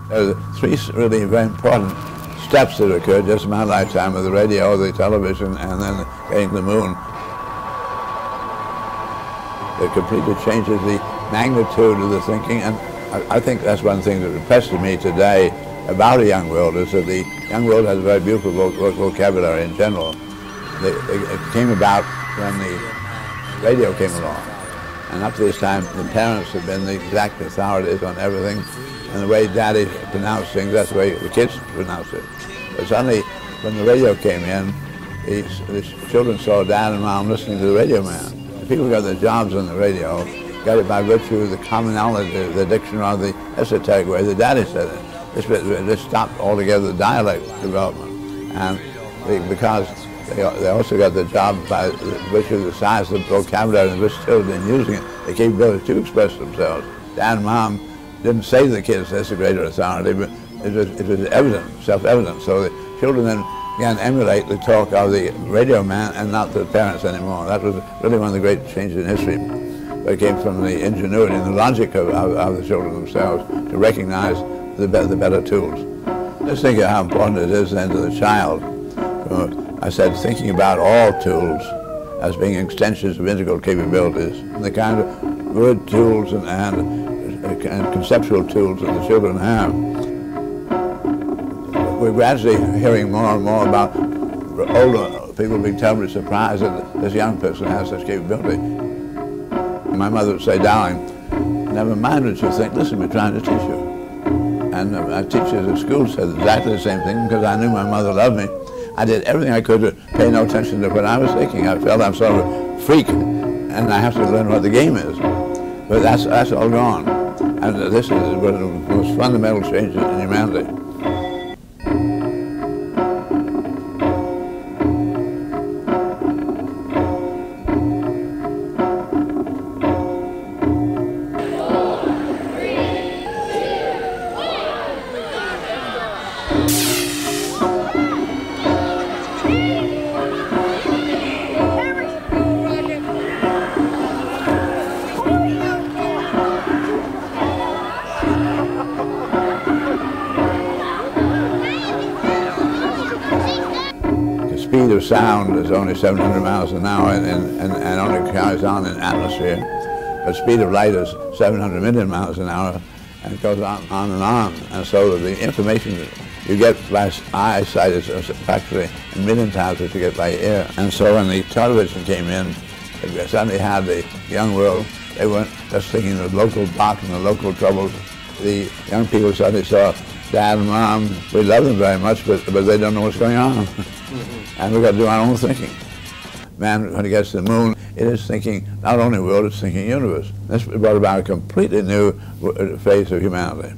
There are three really very important steps that occurred just in my lifetime with the radio, the television, and then getting to the moon. It completely changes the magnitude of the thinking, and I think that's one thing that impresses me today about a young world, is that the young world has a very beautiful vocabulary in general. It came about when the radio came along, and up to this time the parents have been the exact authorities on everything, and the way Daddy pronounced things, that's the way the kids pronounced it. But suddenly, when the radio came in, the children saw Dad and Mom listening to the radio man. The people who got their jobs on the radio got it by virtue of the commonality, the diction, or the esoteric way that Daddy said it. This stopped altogether the dialect development, and because they also got the job by virtue of the size of the vocabulary and the versatility in using it, the capability to express themselves. Dad and Mom didn't say to the kids, that's a greater authority, but it was evident, self-evident. So the children then began to emulate the talk of the radio man and not the parents anymore. That was really one of the great changes in history. But it came from the ingenuity and the logic of the children themselves to recognize the better tools. Just think of how important it is then to the child. I said thinking about all tools as being extensions of integral capabilities, and the kind of word tools and conceptual tools that the children have. We're gradually hearing more and more about older people being terribly surprised that this young person has such capability. My mother would say, darling, never mind what you think, listen, we're trying to teach you. And my teachers at school said exactly the same thing, because I knew my mother loved me. I did everything I could to pay no attention to what I was thinking. I felt I'm sort of a freak, and I have to learn what the game is. But that's all gone. And this is one of the most fundamental changes in humanity. The speed of sound is only 700 miles an hour and only carries on in atmosphere. The speed of light is 700 million miles an hour, and it goes on and on. And so the information that you get by eyesight is practically a million times what you get by ear. And so when the television came in, it suddenly had the young world. They weren't just thinking of the local block and the local troubles. The young people suddenly saw Dad and Mom, we love them very much, but they don't know what's going on. And we've got to do our own thinking. Man, when he gets to the moon, it is thinking not only world, it's thinking universe. This brought about a completely new phase of humanity.